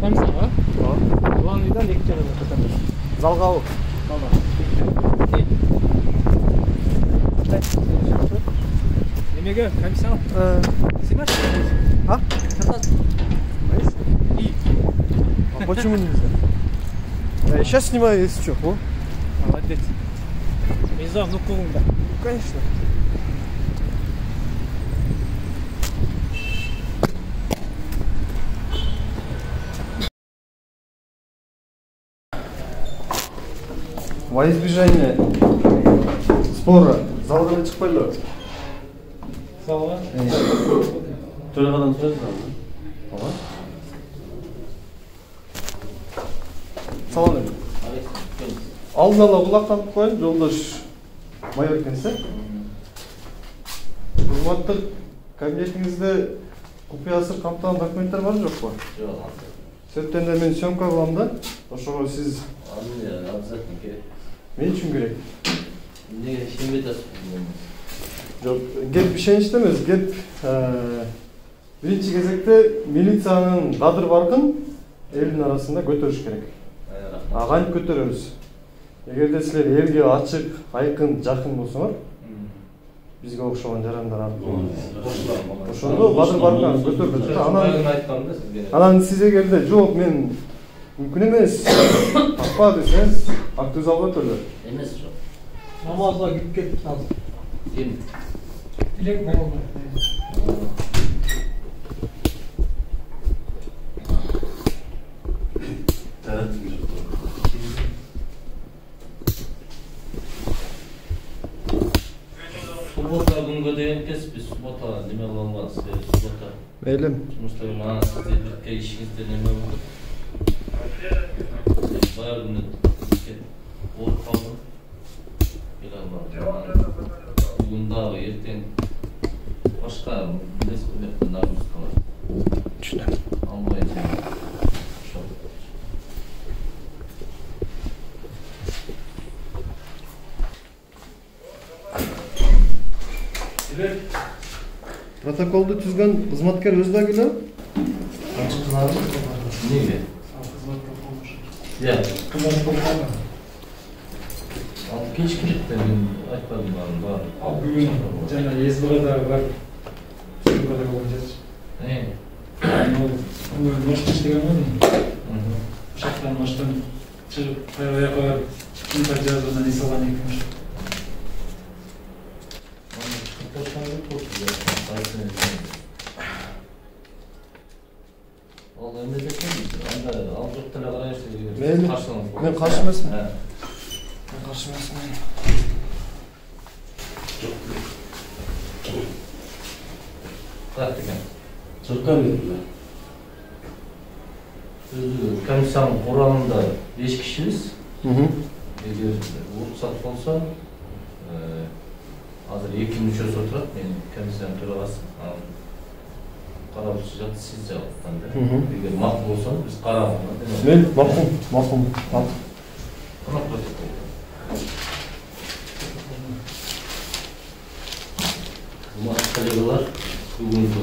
комиссияга улан үйдөн 2 жана көтөрүлөт. Залгабы. Немеге комиссия? Снимаешь? А? И. А почему нельзя? Сейчас снимаю, если что. О. Молодец. Миза, ну кулунда. Конечно. Во избежание спора залға шықпайлы. Залға? Төрағадан сұрайсыз ба? Салам алейкум. Алдын ала құлақтанып қойын, жолдаш майор екенсіз. Қызматтық кабинетіңізде құпия сыр қамтыған документтер бар жоқ па? Жоқ. Сөйттен де мен съемка қыламын да. Ошоға сіз Обязательно керек. мен үшін керек. Неге сенбейсіз? Жоқ, геп ишеничте эмес, геп биринчи кезекте милициянын кадыр баркын элдин арасында көтөрүш керек. Кантип көтөрөбүз? Эгерде силер элге ачык, айкын, жакын болсоңор, бизге окшогон жарандар ошондо кадыр баркын көтөрүлөт. Анан сиз эгерде жок, мен мүмкүн эмес, таппа десеңиз, актив залга көтөрүлөт. Эмес жок. Намазга кирип кетип азыр. Ким? Билек болду. Суббота күнгө деген кеспиз, суббота неме кыла албайсыз, суббота. Мейлим. Жумуштар менен сизде бирге ишиңизде неме болду? Баягы күнү ооруп калдым. Келе албадым. Бүгүн дагы эртең башка республикада нагрузка бар. Түшүнөм. Албайм. Протоколду түзгөн кызматкер өзү да күнөө? Неге? Я. Ал кечкиликте мен айтпадым баарын. Ал бүгүн жана СБГда бар. СБГда болгон Аны башка иштеген го. Ошоктон баштан чыгып, кайра барып, инфа жазууна салган экен. Ал эмне десем, анда ал жок деле карайсыз. Мен каршы эмесмин. Мен каршы эмесмин. Каяк деген? Сотка бердилер. Өзү комиссиянын курамында 5 кишибиз. Эгер уруксат болсо, азыр 2 мүчөсү отурат, мен комиссиянын төрагасы. Карабыз жатты, сиз жабыттан да. Эгер макул болсо, биз карабыз. Мен макул. Кана протокол. Урматтуу коллегалар, бүгүнкү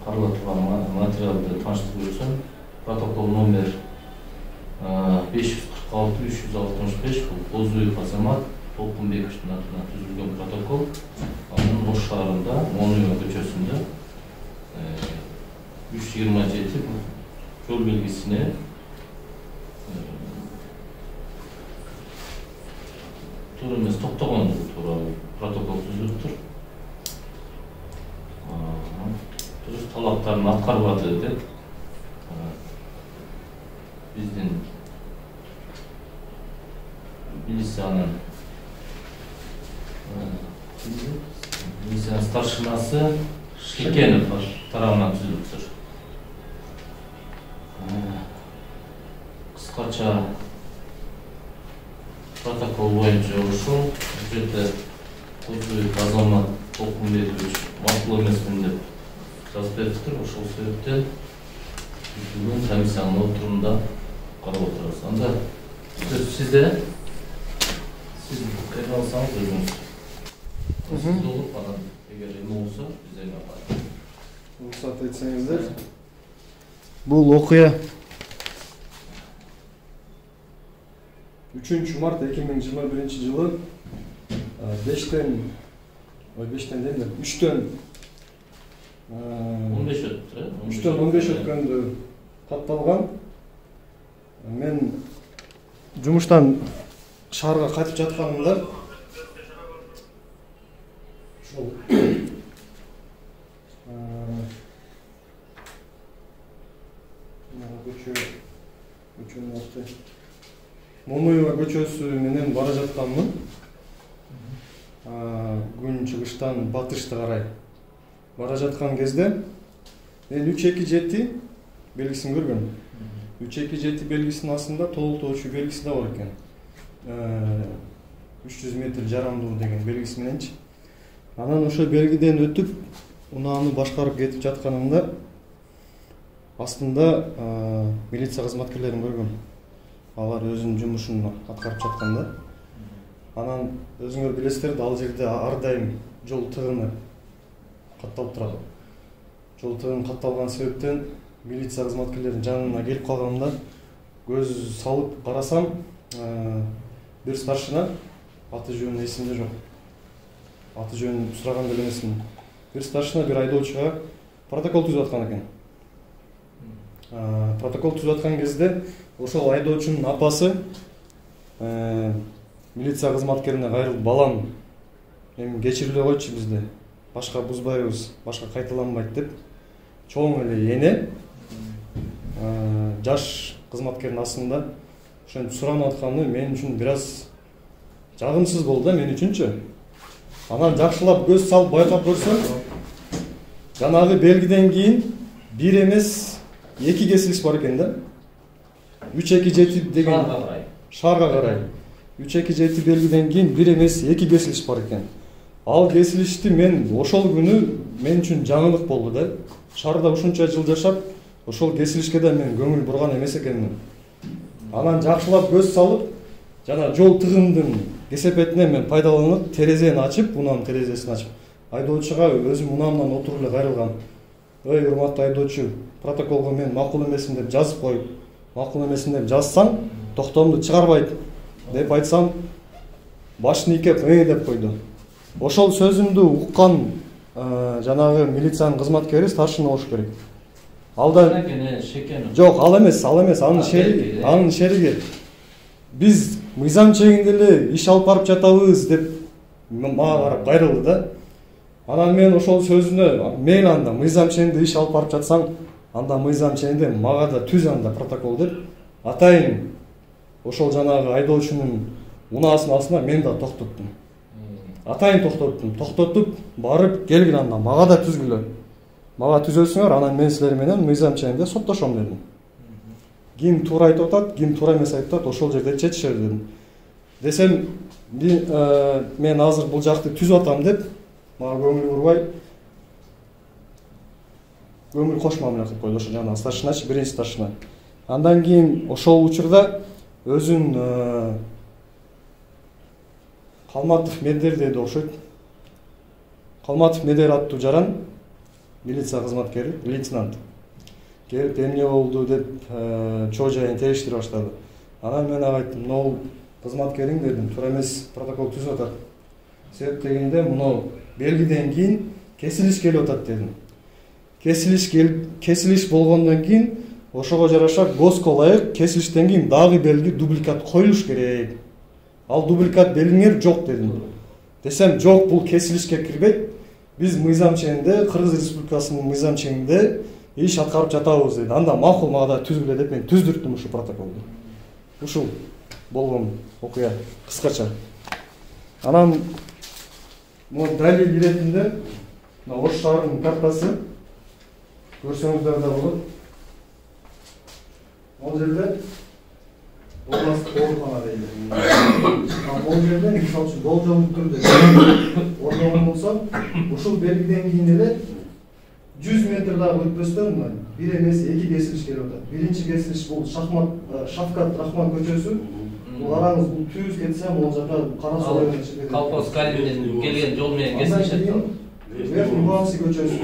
карала турган материалды тааныштыруу үчүн протокол номер 546-365 бул Бозуев Азамат Толкунбековичтин атынан түзүлгөн протокол. Анын Ош шаарында, Монуя көчөсүндө 327 жол белгисине туура эмес токтогон тууралуу протокол түзүлүптүр. Туруш талаптарын аткарбады деп биздин милициянын старшинасы Шекенов тарабынан түзүлүптүр. Кыскача протокол боюнча ушул жерде Бозуев Азамат Толкунбекович макул эмесмин деп жазып бериптир. Ошол себептен бүгүн комиссиянын отурумунда карап отурабыз. Анда сөз сизде. Сиз кайра алсаңыз өзүңүз. Сиз болуп анан эгер эме болсо биз эме бар. Уруксат этсеңиздер. Бул окуя 3 март 2021 жылы 5-тен 3-тен 15 өттү. 3-тен 15 өткөндө катталган. Мен жумуштан шаарга кайтып жатканымда ошол көчөнүн аты Момоева көчөсү менен бара жатканмын. Күн чыгыштан батышты карай бара жаткан кезде мен 327 белгисин көргөм. 327 белгисинин астында толуктоочу белгиси да бар экен. 300 метр жарандуу деген белгиси мененчи. Анан ошо белгиден өтүп, унааны башкарып кетип жатканымда астында милиция кызматкерлерин көргөм. Алар өзүнүн жумушун аткарып жатканда. Анан өзүңөр билесиздер, ал жерде ар дайым жол тыгыны катталып турат. Жол тыгыны катталган себептен милиция кызматкерлеринин жанына келип калганымда көз салып карасам, бир старшина, аты жөнү эсимде жок. Аты жөнүн сураган деле эмесмин. Бир старшина бир айдоочуга протокол түзүп аткан экен. Протокол түзүп аткан кезде ошол айдоочунун апасы милиция кызматкерине кайрылып, балам, эми кечириле койчу бизди, башка бузбайбыз, башка кайталанбайт деп, чоң эле эне жаш кызматкердин астында ошентип суранып атканы мен үчүн бир аз жагымсыз болду да, мен үчүнчү. Анан жакшылап көз салып байкап көрсөм, жанагы белгиден кийин бир эмес 2 кесилиш бар экен да. 327 деген шаарга карай 327 белгиден кийин бир эмес 2 кесилиш бар экен. Ал кесилишти мен ошол күнү мен үчүн жаңылык болду да. Шаарда ушунча жыл жашап, ошол кесилишке да мен көңүл бурган эмес экенмин. Анан жакшылап көз салып, жана жол тыгындын кесепетинен мен пайдаланып, терезени ачып, унаанын терезесин ачып, айдоочуга өзүм унаамдан отуруп эле кайрылгам. Ой, урматтуу айдоочу, протоколго мен макул эмесмин деп жазып коюп, макул эмесмин деп жазсаң, токтоомду чыгарбайт деп айтсам, башын ийкеп деп койду. Ошол сөзүмдү уккан жанагы милициянын кызматкери старшина болуш керек. Алда жок, ал эмес, анын шериги. Биз мыйзам чегинде эле иш алып барып жатабыз деп мага карап кайрылды да. Анан мен ошол сөзүнө, мейли анда мыйзам чегинде иш алып барып жатсаң, анда мыйзам чегинде мага да түз анда протокол деп, атайын ошол жанагы айдоочунун унаасынын астына мен да токтоттум. Атайын токтотуп, барып келгиле анда мага да түзгүлө. Мага түзөсүңөр, анан мен силер менен мыйзам чегинде соттошом дедим. Ким туура айтып атат, ким туура эмес айтып атат, ошол жерде четишер дедим. Десем, мен азыр бул жакты түзүп атам деп, мага көңүл бурбай, көңүл кош мамиле кылып койду ошо жана старшиначы, биринчи старшина. Андан кийин ошол учурда өзүн Калматов Медер деди окшойт. Калматов Медер аттуу жаран милиция кызматкери, лейтенант. Келип эмне болду деп чоо жайын териштире баштады. Анан мен ага айттым, "Могул кызматкериң дедим, туура эмес протокол түзүп атат. Себеп дегенде муну белгиден кийин кесилиш келип атат дедим. Кесилиш болгондон кийин ошого жараша госко ылайык кесилиштен кийин дагы белги дубликат коюлуш керек. Ал дубликат белгиңер жок дедим. Десем, жок, бул кесилишке кирбейт. Биз мыйзам чегинде, Кыргыз Республикасынын мыйзам чегинде иш аткарып жатабыз деди. Анда макул, мага да түзгүлө деп мен түздүрттүм ушул протоколду. Ушул болгон окуя кыскача. Анан мына далил иретинде Ош шаарынын картасы көрсөңүздөр да болот. Ал жерде областык оорукана дейли. Ал жерде мисалы үчүн болжолдуу түрдө орногон болсо, ушул белгиден кийин эле 100 метр дагы өтпөстөн бир эмес 2 кесилиш келип атат. Биринчи кесилиш бул Шавкат Рахман көчөсү. Бул караңыз, бул түз кетсе, могул жака кара солой менен Колхоз Калинин келген жол менен кесилишет. Верхний Муанси көчөсү.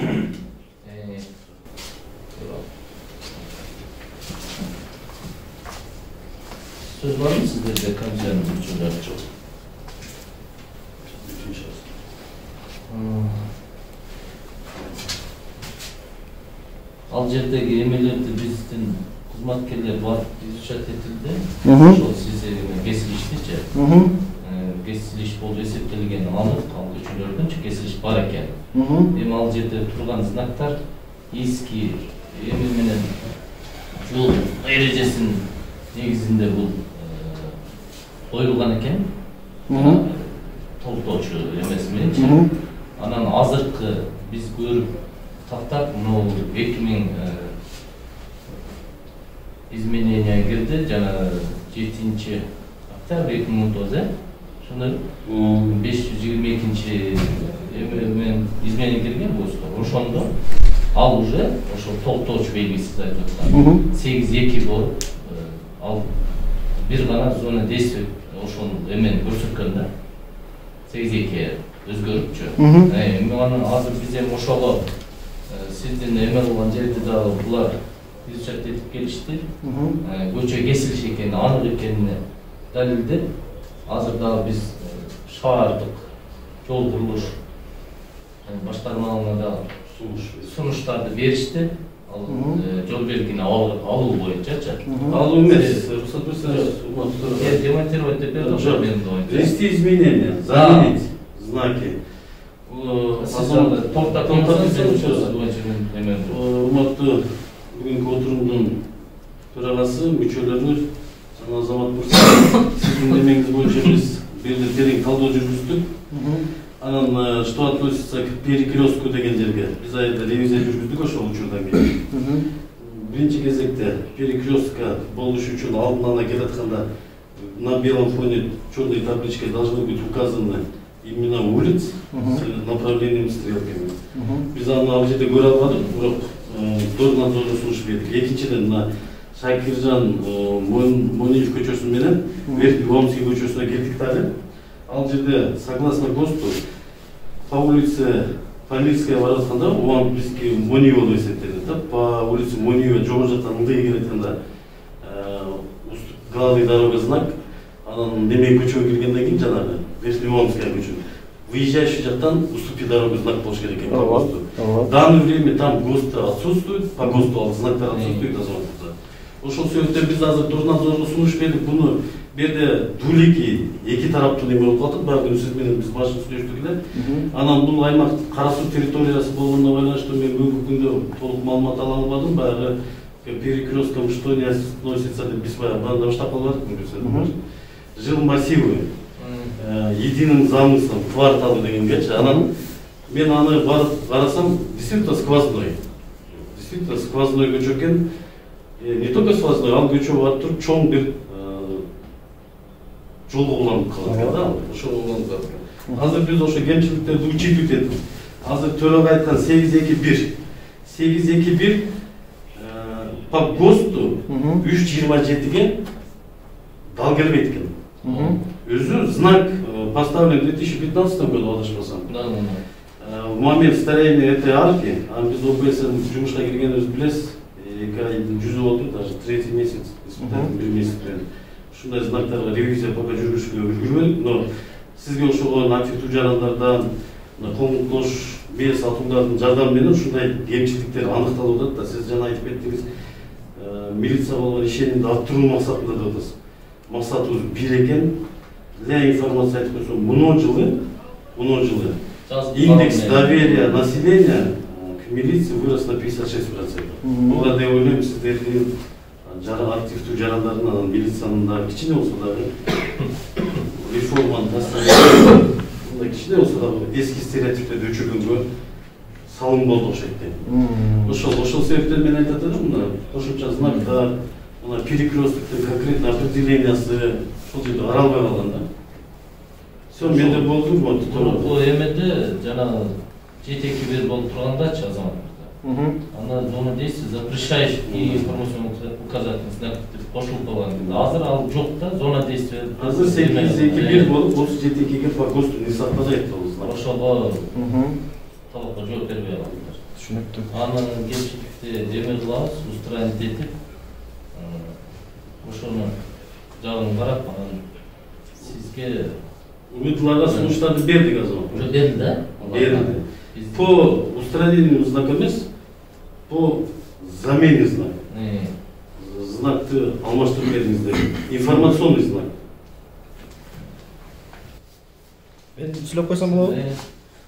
Söz var mı sizde komisyonun müçülері? Çok. Al jerdegi emelерди биздин кызматкерлер барып изучат этилди. Ошол сиздерге кесилиштичи. Кесилиш болуп эсептелген анык ал көчөлөрдүнчү кесилиш бар экен. Эми ал жерде турган знактар эски эме менен жол эрежесин негизинде бул коюлган экен. Толтоочу эмеси мененчи. Анан азыркы биз көрүп тактап мына 2000 изменения кирди жана 7-октябрь 2019 ошондой 522 эме изменение кирген болсо ошондо ал уже ошол толтоочу белгиси айтып аткан 8-2 болуп ал бир гана зона действия ошол эмени көрсөткөн да 8-2 өзгөрүпчү. Эми аны азыр биз эми ошого сиздин эме кылган жерде дагы булар изучат этип келишти. Көчө кесилиш экени анык экенине далилдеп азыр дагы биз шаардык жол курулуш башкармалыгына да сунуштарды беришти. Ал жол белгини алуу боюнчачы. Алуу эмес, рұқсат берсеңиз, демонтировать деп берди ошо менин ойум. Ввести изменения, заменить знаки. Урматтуу бүгүнкү отурумдун төрагасы, мүчөлөрү, жана Азамат Мырза, сиздин эмеңиз боюнча биз бирде терең талдоо жүргүздүк. Анан что относится к перекрестку деген жерге биз аябай ревизия жүргүздүк ошол учурдан кийин. Биринчи кезекте перекрестка болуш үчүн алдын ала келатканда на белом фоне черной табличкой должны быть указаны имена улиц с направлением стрелками. Биз аны ал жерде көрө албадык, бирок дорнадзордо сунуш бердик. Экинчиден мына Шакиржан Мониев көчөсү менен Верхний Омский көчөсүнө келдик дагы. Ал жерде согласно ГОСТу по улице Памирская баратканда оған бизге Мониева деп эсептелет. По улице Мониева жогору жактан ылдый келатканда главный дорога знак, анан неме көчөгө киргенден кийин жанагы Верхний Омская көчө. Выезжающий жактан уступи дорогу знак болуш керек экен по ГОСТу. В данное время там ГОСТ отсутствует, по ГОСТу ал знактар отсутствует азаматта. Ошол себептен биз азыр дорнадзордо сунуш бердик. Буну берде дулики эки тараптуу неме болуп калдык. Баягы сиз менен биз башын сүйлөштүк эле. Анан бул аймак кара суу территориясы болгондо байланыштуу мен бүгүнкү күндө толук маалымат ала албадым. Баягы перекрестком что не относится деп биз баягы баштап калбадык. Жилмассивы единым замыслом кварталы дегенгечи. Анан мен аны барып карасам, действительно сквозной. Действительно сквозной көчө экен. Не только сквозной, ал көчө барып туруп чоң бир жолго уланып калат экен да. Ошол уланып калат экен. Азыр биз ошо кемчиликтерди учитывать этип, азыр төрага айткан 821 по ГОСТу 3.27-ге дал келбейт экен. Өзү знак поставлен в 2015 году, адашпасам. В момент строения этой арки, біз ОБС жұмышқа келгеніміз білесіз, 2 ай жүзі болды, даже 3-й месяц, испытательный 1 месяц білен. Шундай знактарға ревизия пока жүргізушіге жүргізбедік, но сізге ошоған активтүү жарандардан, коомдук бие сатуулардын жардамы ушундай кемчиликтер аныкталып атат да. Сиз жана айтып кеттиңиз, милиция болгон ишенимди арттыруу максатында деп атасыз. Максатыбыз бир экен. Для информации айтып койсом, муну жылы индекс доверия населения к милиции вырос на 56%. Буга деп ойлойм, сиздердин активдүү жарандардын милициянын да кичине болсо дагы реформаны таштап, кичине болсо дагы эски стереотиптерди өчүргөнгө салым болду окшойт дейм. Ошол себептен мен айтып атам, мына кошумча знактар, мына перекресттиктин конкретный определениясы ошол жерде каралбай калган да. Все, менде болду, вот бул эмеде жана 7-2-1 болуп тургандачы Азамат мырза. Ана зона действия запрещающих и информационный указательный знак деп кошулуп калган. Азыр ал жок да, зона действия. Азыр 8-2-1 болуп 37-ге по ГОСТу не совпадает ол знак. Ошого талапка жооп бербей калдылар. Түшүнүктүү. Анан кемчиликти эме кылабыз, устранить этип, ошону жагын карап анан сизге Үмітларға сунуштарды бердик азыр. уже берди да? Берди. По устранению знака эмес, по замене знака. Знакты алмаштырып бердиңиздер. Информационный знак. Мен сүйлөп койсом болобу?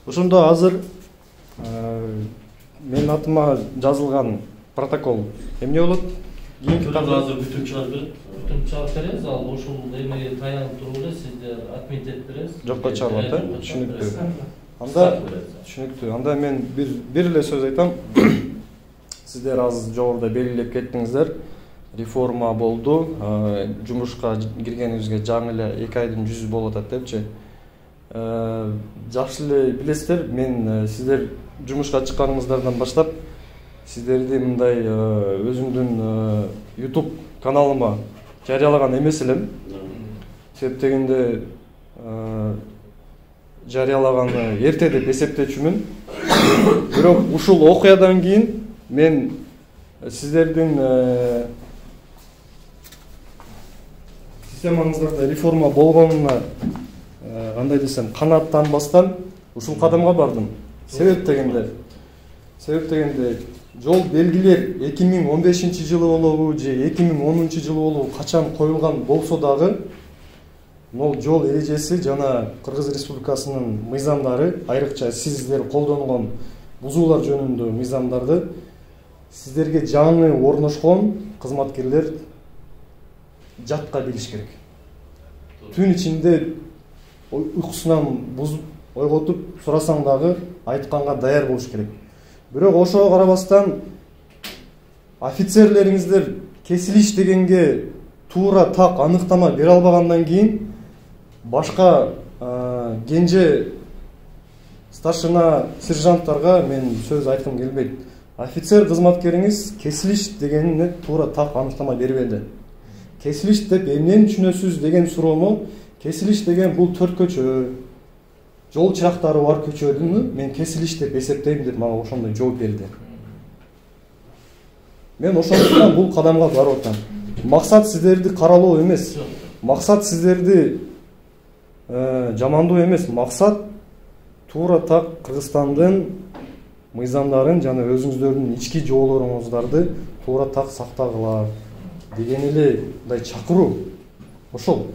Ошондо азыр менин атыма жазылган протокол эмне болот? Кийинки тапта азыр бүтүн чыгарып берет. Бүтүн чыгарып беребиз, ал ошол эмеге таянып туруп эле сиздер отметить беребиз. Жокко чыгарып да? Түшүнүктүү. Анда түшүнүктүү. Анда мен бир эле сөз айтам. Сиздер аз жогоруда белгилеп кеттиңиздер. Реформа болду. Жумушка киргенибизге жаңы эле 2 айдын жүзү болуп атат депчи. Жакшы эле билесиздер, мен сиздер жумушка чыкканыңыздардан баштап сиздерди мындай өзүмдүн YouTube каналыма жарыялаган эмес элем. Себеп дегенде жарыялаганы эрте деп эсептечүмүн. Бирок ушул окуядан кийин мен сиздердин системаңыздарда реформа болгонуна кандай десем канааттанбастан ушул кадамга бардым. Себеп дегенде жол белгилер 2015-жылы болобу же 2010 жылы болобу качан коюлган болсо дагы могу жол эрежеси жана Кыргыз Республикасынын мыйзамдары, айрыкча сиздер колдонгон бузуулар жөнүндө мыйзамдарды сиздерге жаңы орношкон кызматкерлер жатка билиш керек. Түн ичинде уйкусунан бузуп ойготуп сурасаң дагы айтканга даяр болуш керек. Бирок ошого карабастан офицерлериңиздер кесилиш дегенге туура так аныктама бере албагандан кийин башка кенже старшина сержанттарга мен сөз айткым келбейт. Офицер кызматкериңиз кесилиш дегенине туура так аныктама бербеди. Кесилиш деп эмнени түшүнөсүз деген суроомо, кесилиш деген бул 4 көчө, жол чырактары бар көчөдүн мен кесилиш деп эсептейм деп мага ошондой жооп берди. Мен ошондуктан бул кадамга барып атам. Максат сиздерди каралоо эмес. Максат сиздерди жамандоо эмес. Максат туура так Кыргызстандын мыйзамдарын жана өзүңүздөрдүн ички жоолоруңуздарды туура так сактагыла деген эле мындай чакыруу. Ошол.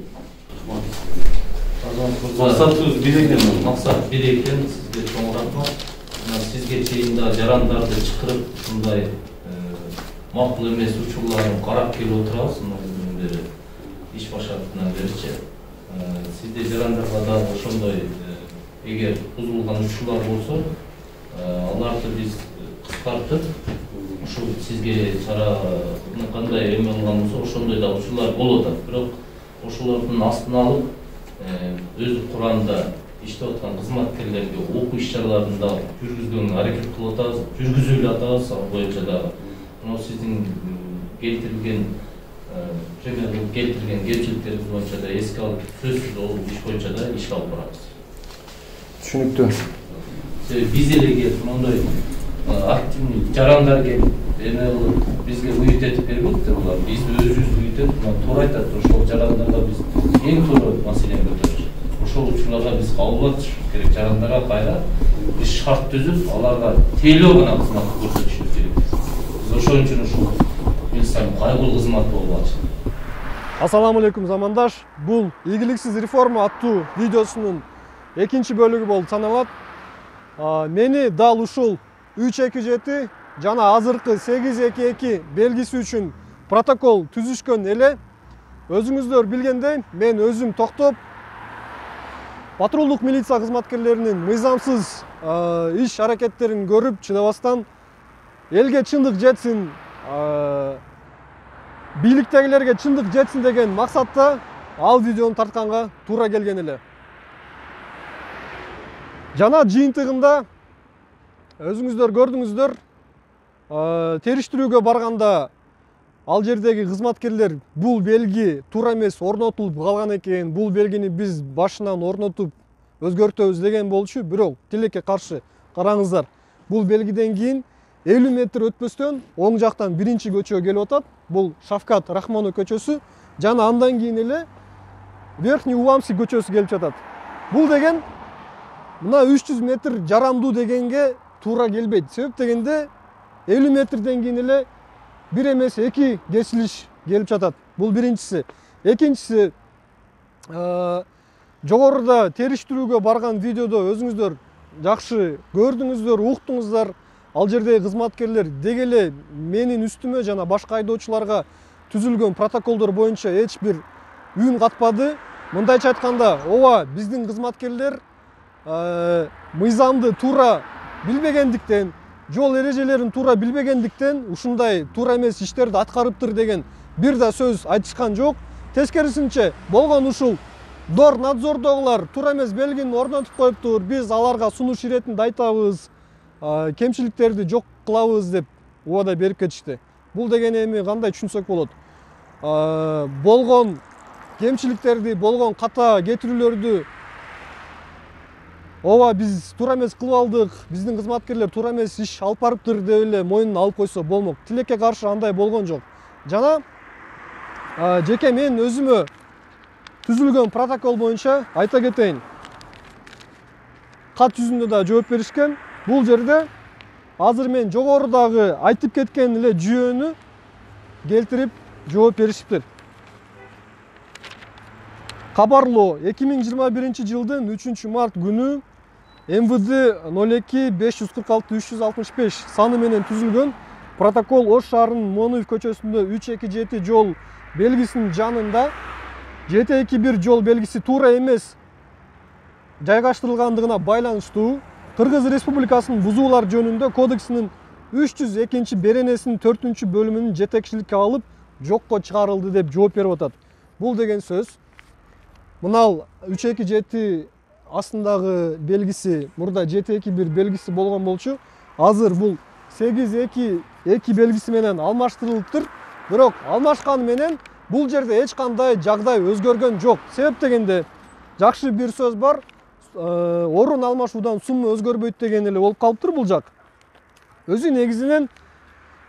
Максатыбыз бир экен. Максат бир экен, сизге чоң рахмат. Сизге чейин да жарандарды чакырып, мындай макул эмес учурларын карап келип отурабыз. Мындан бери иш башкарткандан беричи. Сизде жарандарга да ошондой эгер бузулган учурлар болсо, аларды биз кыскартып, ушул сизге чара кандай эме кылган болсо, ошондой да учурлар болуп атат. Бирок ошолордун астын алып, өз курамда иштеп аткан кызматкерлерге окуу иш-чараларын да жүргүзгөнгө аракет кылып атабыз, жүргүзүп эле атабыз. Ал боюнча дагы мына сиздин келтирген кемчиликтериңиз боюнча да эске алып, сөзсүз ол иш боюнча да ишке алып барабыз. Түшүнүктүү. Биз эле келип мондой активный жарандар келип эме кылып бизге уют этип бербейт булар. Биз өзүбүз уют этип, туура айтат, ошол жарандарга биз эң туура маселени көтөрүш. Ошол учурларга биз кабыл алыш керек. Жарандарга кайра биз шарт түзүп, аларга тейлөө гана кызмат көрсөтүшүбүз керек. Биз ошон үчүн ушул милициянын кайгылуу кызматы болуп атат. Ассаламу алейкум замандаш. Бул ийгиликсиз реформа аттуу видеосунун экинчи бөлүгү болуп саналат. Мени дал ушул 327 жана азыркы 822 белгиси үчүн протокол түзүшкөн эле. Өзүңүздөр билгендей, мен өзүм токтоп патрулдук милиция кызматкерлеринин мыйзамсыз иш аракеттерин көрүп чыдабастан элге чындык жетсин, бийликтегилерге чындык жетсин деген максатта ал видеону тартканга туура келген эле. Жана жыйынтыгында өзүңүздөр көрдүңүздөр, териштирүүгө барганда ал жердеги кызматкерлер бул белги туура эмес орнотулуп калган экен, бул белгини биз башынан орнотуп өзгөртөбүз деген болчу. Бирок тилекке каршы караңыздар, бул белгиден кийин 50 метр өтпөстөн оң жактан биринчи көчө келип атат. Бул Шавкат Рахмонов көчөсү. жана андан кийин эле Верхний Увамский көчөсү келип жатат. Бул деген мына 300 метр жарамдуу дегенге туура келбейт. Себеп дегенде 50 метрден кийин эле бир эмес 2 кесилиш келип жатат. Бул биринчиси. Экинчиси, жогоруда териштирүүгө барган видеодо өзүңүздөр жакшы көрдүңүздөр, уктуңуздар. Ал жердеги кызматкерлер деги эле менин үстүмө жана башка айдоочуларга түзүлгөн протоколдор боюнча эч бир үн катпады. Мындайча айтканда, ооба биздин кызматкерлер мыйзамды туура билбегендиктен, жол эрежелерин туура билбегендиктен ушундай туура эмес иштерди аткарыптыр деген бир да сөз айтышкан жок. Тескерисинче болгон ушул надзордогулар туура эмес белгини орнотуп коюптур. Биз аларга сунуш иретинде айтабыз, кемчиликтерди жок кылабыз деп убада берип кетишти. Бул деген эми кандай түшүнсөк болот? Болгон кемчиликтерди, болгон ката кетирүүлөрдү ооба биз туура эмес кылып алдык, биздин кызматкерлер туура эмес иш алып барыптыр деп эле мойнуна алып койсо болмок. Тилекке каршы андай болгон жок. Жана жеке мен өзүмө түзүлгөн протокол боюнча айта кетейин. Кат жүзүндө да жооп беришкен. Бул жерде азыр мен жогорудагы айтып кеткен эле жүйөнү келтирип жооп беришиптир. Кабарлоо 2021 жылдын 3 март күнү МВД 02-546-365 саны менен түзүлгөн протокол Ош шаарынын Монуев көчөсүндө 327 жол белгисинин жанында 721 жол белгиси туура эмес жайгаштырылгандыгына байланыштуу Кыргыз Республикасынын бузуулар жөнүндө кодексинин 302 беренесинин 4 бөлүмүнүн жетекчиликке алып жокко чыгарылды деп жооп берип атат. Бул деген сөз мынал 327 астындагы белгиси мурда 721 белгиси болгон болчу. Азыр бул 822 белгиси менен алмаштырылыптыр. Бирок алмашканы менен бул жерде эч кандай жагдай өзгөргөн жок. Себеп дегенде жакшы бир сөз бар. Орун алмашуудан сумма өзгөрбөйт деген эле болуп калыптыр бул жак. Өзү негизинен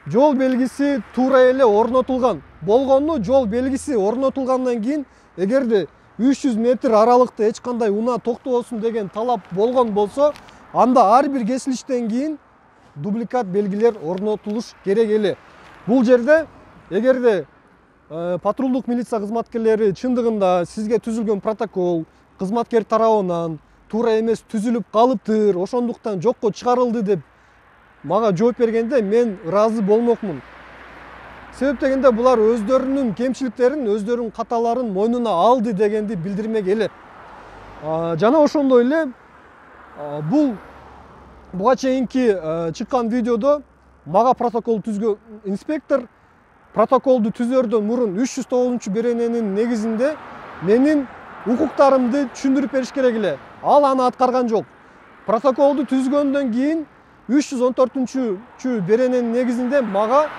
жол белгиси туура эле орнотулган. Болгону жол белгиси орнотулгандан кийин эгерде 300 метр аралыкта эч кандай унаа токтобосун деген талап болгон болсо, анда ар бир кесилиштен кийин дубликат белгилер орнотулуш керек эле. Бул жерде эгерде патрулдук милиция кызматкерлери чындыгында сизге түзүлгөн протокол кызматкер тарабынан туура эмес түзүлүп калыптыр, ошондуктан жокко чыгарылды деп мага жооп бергенде мен ыраазы болмокмун. Себеп дегенде булар өздөрүнүн кемчиликтерин, өздөрүнүн каталарын мойнуна алды дегенди билдирмек эле. Жана ошондой эле буга чейинки чыккан видеодо мага протокол түзгөн инспектор протоколду түзөрдөн мурун 309 берененин негизинде менин укуктарымды түшүндүрүп бериш керек эле. Ал аны аткарган жок. Протоколду түзгөндөн кийин 314 берененин негизинде мага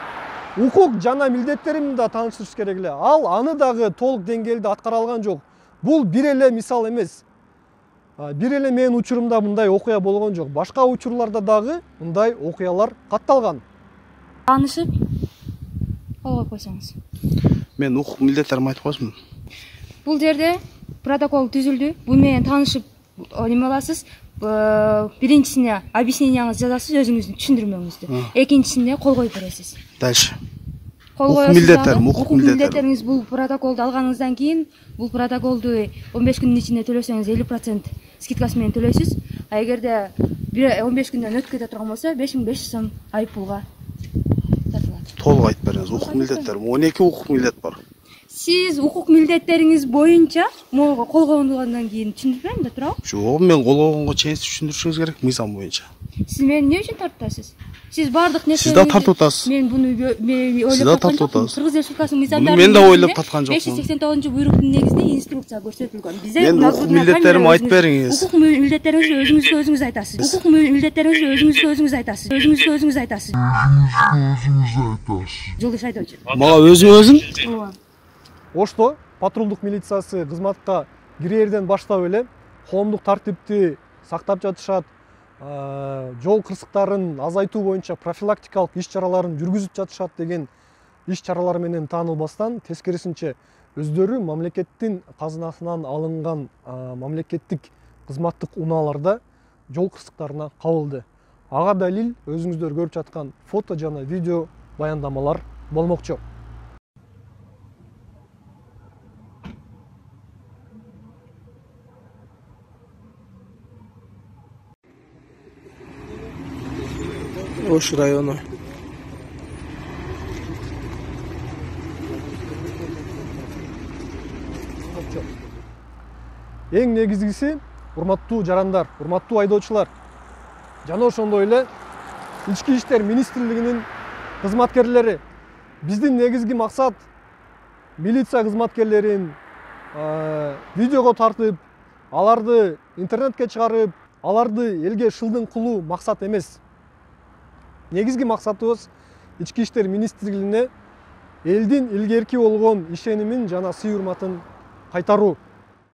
укук жана милдеттеримди да тааныштырыш керек эле. Ал аны дагы толук деңгээлде аткара алган жок. Бул бир эле мисал эмес. Бир эле менин учурумда мындай окуя болгон жок. Башка учурларда дагы мындай окуялар катталган. Таанышып ала койсоңуз. Мен укук милдеттеримди айтып койсумун. Бул жерде протокол түзүлдү. Бул менен таанышып неме аласыз. Биринчисине объяснениеңизди жазасыз, өзүңүздүн түшүндүрмөңүздү. Экинчисине кол коюп бересиз. Дальше. Кол коесуз. Укук милдеттериңиз бул протоколду алганыңыздан кийин, бул протоколду 15 күндүн ичинде төлөсөңүз 50% скидкасы менен төлөйсүз. А эгерде 15 күндөн өтүп кете турган болсо 5500 сом айып пулга тартылат. Толук айтып бериңиз. Укук милдеттерим 12 укук милдет бар. Сиз укук милдеттериңиз боюнча могу кол койгондон кийин түшүндүрбөйм да туурабы? Жок, мен кол койгонго чейин түшүндүрүшүңүз керек мыйзам боюнча. Сиз мени эмне үчүн тартып атасыз? Сиз бардык нерсени Сиз да тартып атасыз. Мен буну ойлоп таткан жокмун. Кыргыз Республикасынын мыйзамдары мен да ойлоп таткан жокмун. 589 буйруктун негизинде инструкция көрсөтүлгөн. Бизде мен укук милдеттеримди айтып бериңиз. Укук милдеттериңизди өзүңүзгө өзүңүз айтасыз. Укук милдеттериңизди өзүңүзгө өзүңүз айтасыз. Өзүңүзгө өзүңүз айтасыз. Жолдош айдоочу. Мага өзүм. Ооба. Ошто патрулдук милициясы кызматка кирерден баштап эле коомдук тартипти сактап жатышат, жол кырсыктарын азайтуу боюнча профилактикалык иш чараларын жүргүзүп жатышат деген иш чаралар менен таанылбастан, тескерисинче өздөрү мамлекеттин казынасынан алынган мамлекеттик кызматтык унааларда жол кырсыктарына кабылды. Ага далил өзүңүздөр көрүп жаткан фото жана видео баяндамалар болмокчу. Ош району. Эң негизгиси, урматтуу жарандар, урматтуу айдоочулар, жана ошондой эле Ички иштер министрлигинин кызматкерлери. Биздин негизги максат милиция кызматкерлерин видеого тартып, аларды интернетке чыгарып, аларды элге шылдың кылуу максат эмес. Негизги максатыбыз Ички иштер министрлигине элдин илгерки болгон ишенимин жана сый урматын кайтаруу.